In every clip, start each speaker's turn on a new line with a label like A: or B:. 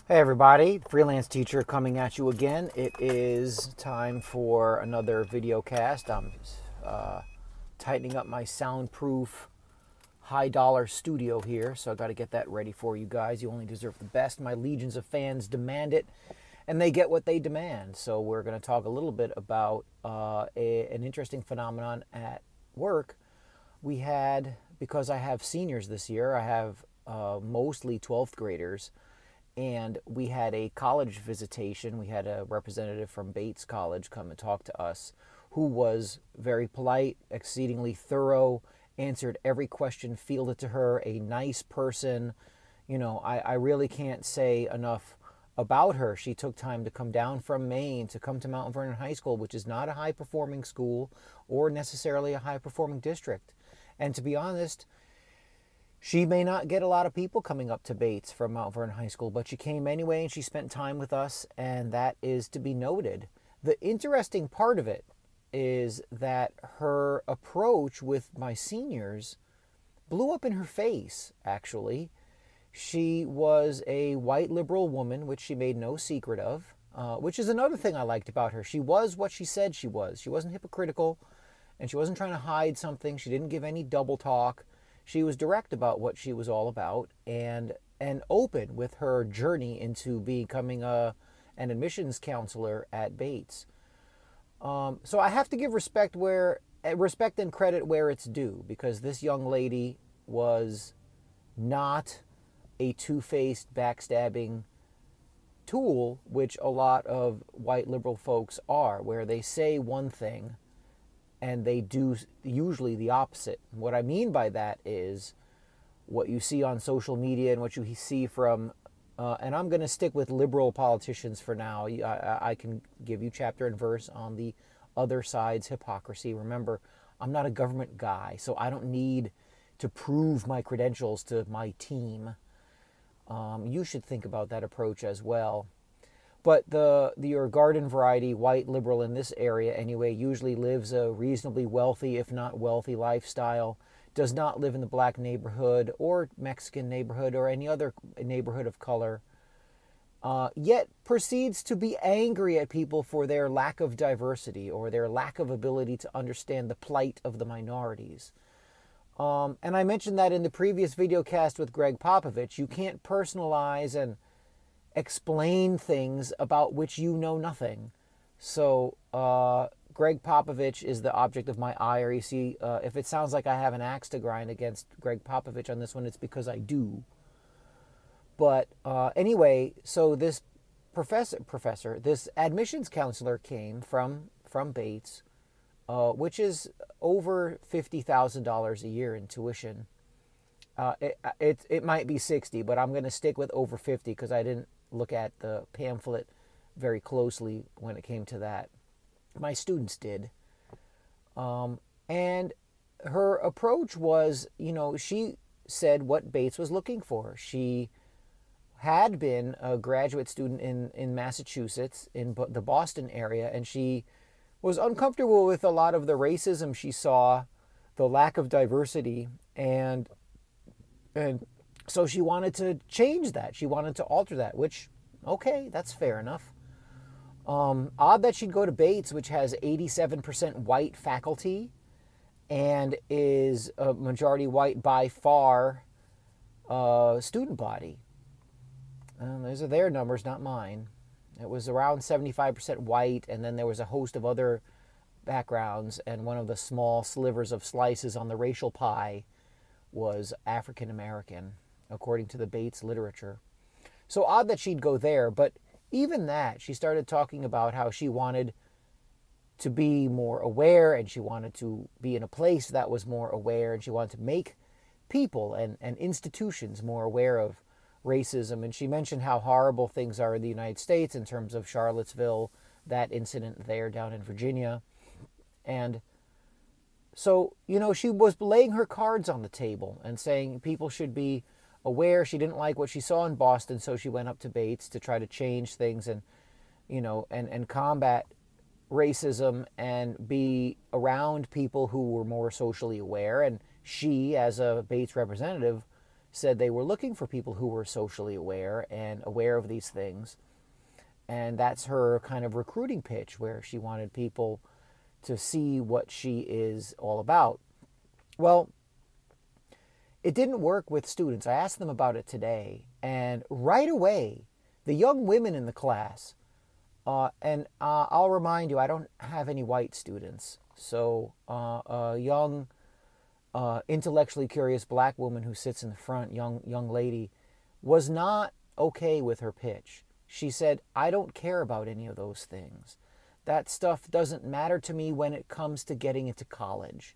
A: Hey everybody, Freelance Teacher coming at you again. It is time for another video cast. I'm tightening up my soundproof high dollar studio here, so I got to get that ready for you guys. You only deserve the best. My legions of fans demand it, and they get what they demand. So we're going to talk a little bit about an interesting phenomenon at work. We had, because I have seniors this year, I have mostly 12th graders, and we had a college visitation. We had a representative from Bates College come and talk to us, who was very polite, exceedingly thorough, answered every question fielded to her, a nice person. You know, I really can't say enough about her. She took time to come down from Maine to come to Mount Vernon High School, which is not a high-performing school or necessarily a high-performing district. And to be honest, she may not get a lot of people coming up to Bates from Mount Vernon High School, but she came anyway and she spent time with us, and that is to be noted. The interesting part of it is that her approach with my seniors blew up in her face, actually. She was a white liberal woman, which she made no secret of, which is another thing I liked about her. She was what she said she was. She wasn't hypocritical, and she wasn't trying to hide something. She didn't give any double talk. She was direct about what she was all about, and open with her journey into becoming an admissions counselor at Bates. So I have to give respect and credit where it's due, because this young lady was not a two-faced, backstabbing tool, which a lot of white liberal folks are, where they say one thing and they do usually the opposite. What I mean by that is what you see on social media and what you see from, and I'm going to stick with liberal politicians for now. I can give you chapter and verse on the other side's hypocrisy. Remember, I'm not a government guy, so I don't need to prove my credentials to my team. You should think about that approach as well. But your garden variety white liberal in this area anyway usually lives a reasonably wealthy, if not wealthy, lifestyle, does not live in the black neighborhood or Mexican neighborhood or any other neighborhood of color, yet proceeds to be angry at people for their lack of diversity or their lack of ability to understand the plight of the minorities. And I mentioned that in the previous video cast with Greg Popovich. You can't personalize and explain things about which you know nothing. So Greg Popovich is the object of my ire. You see, if it sounds like I have an axe to grind against Greg Popovich on this one, it's because I do. But anyway, so this professor, this admissions counselor came from Bates, which is over $50,000 a year in tuition. It might be 60, but I'm going to stick with over 50 because I didn't look at the pamphlet very closely when it came to that. My students did. And her approach was, she said what Bates was looking for. She had been a graduate student in Massachusetts, in the Boston area, and she was uncomfortable with a lot of the racism she saw, the lack of diversity, and so she wanted to change that. She wanted to alter that, which, okay, that's fair enough. Odd that she'd go to Bates, which has 87% white faculty and is a majority white by far student body. Those are their numbers, not mine. It was around 75% white, and then there was a host of other backgrounds, and one of the small slivers of slices on the racial pie was African American, according to the Bates literature. So odd that she'd go there, but even that, she started talking about how she wanted to be more aware, and she wanted to be in a place that was more aware, and she wanted to make people and institutions more aware of racism. And she mentioned how horrible things are in the United States in terms of Charlottesville, that incident there down in Virginia. And so, she was laying her cards on the table and saying people should be aware. She didn't like what she saw in Boston, so she went up to Bates to try to change things and, and combat racism and be around people who were more socially aware. And she, as a Bates representative, said they were looking for people who were socially aware and aware of these things. And that's her kind of recruiting pitch, where she wanted people to see what she is all about. Well, it didn't work with students. I asked them about it today, and right away, the young women in the class, and I'll remind you, I don't have any white students. So a young, intellectually curious black woman who sits in the front, young lady, was not okay with her pitch. She said, I don't care about any of those things. That stuff doesn't matter to me when it comes to getting into college.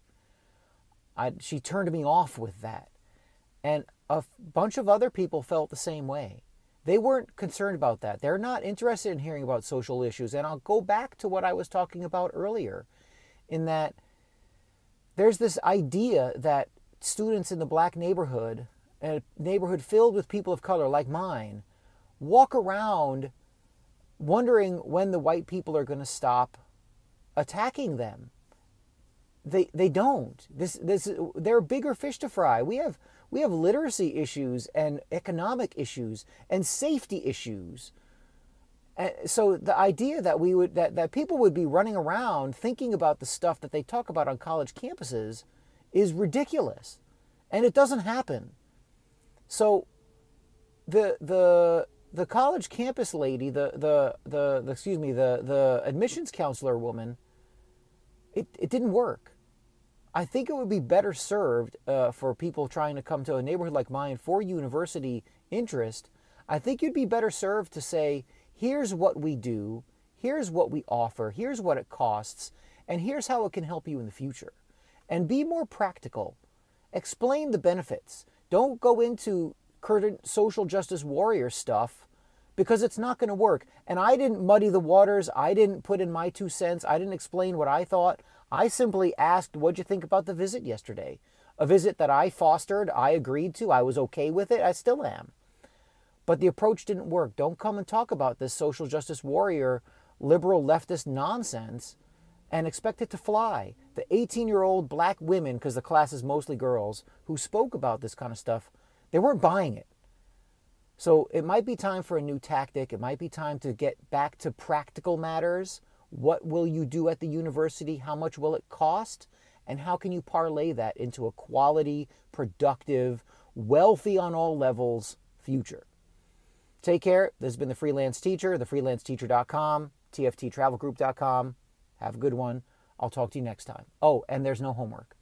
A: She turned me off with that. And a bunch of other people felt the same way. They weren't concerned about that. They're not interested in hearing about social issues. And I'll go back to what I was talking about earlier, in that there's this idea that students in the black neighborhood, a neighborhood filled with people of color like mine, walk around wondering when the white people are going to stop attacking them. They don't. There are bigger fish to fry. We have literacy issues and economic issues and safety issues. And so the idea that that people would be running around thinking about the stuff that they talk about on college campuses is ridiculous, and it doesn't happen. So the college campus lady, the admissions counselor woman, it didn't work. I think it would be better served for people trying to come to a neighborhood like mine for university interest. I think you'd be better served to say, here's what we do, here's what we offer, here's what it costs, and here's how it can help you in the future. And be more practical. Explain the benefits. Don't go into current social justice warrior stuff, because it's not going to work. And I didn't muddy the waters. I didn't put in my 2 cents. I didn't explain what I thought. I simply asked, what'd you think about the visit yesterday? A visit that I fostered, I agreed to, I was okay with it, I still am. But the approach didn't work. Don't come and talk about this social justice warrior, liberal leftist nonsense and expect it to fly. The 18-year-old black women, because the class is mostly girls, who spoke about this kind of stuff, they weren't buying it. So it might be time for a new tactic. It might be time to get back to practical matters. What will you do at the university? How much will it cost? And how can you parlay that into a quality, productive, wealthy on all levels future? Take care. This has been The Freelance Teacher, thefreelanceteacher.com, tfttravelgroup.com. Have a good one. I'll talk to you next time. Oh, and there's no homework.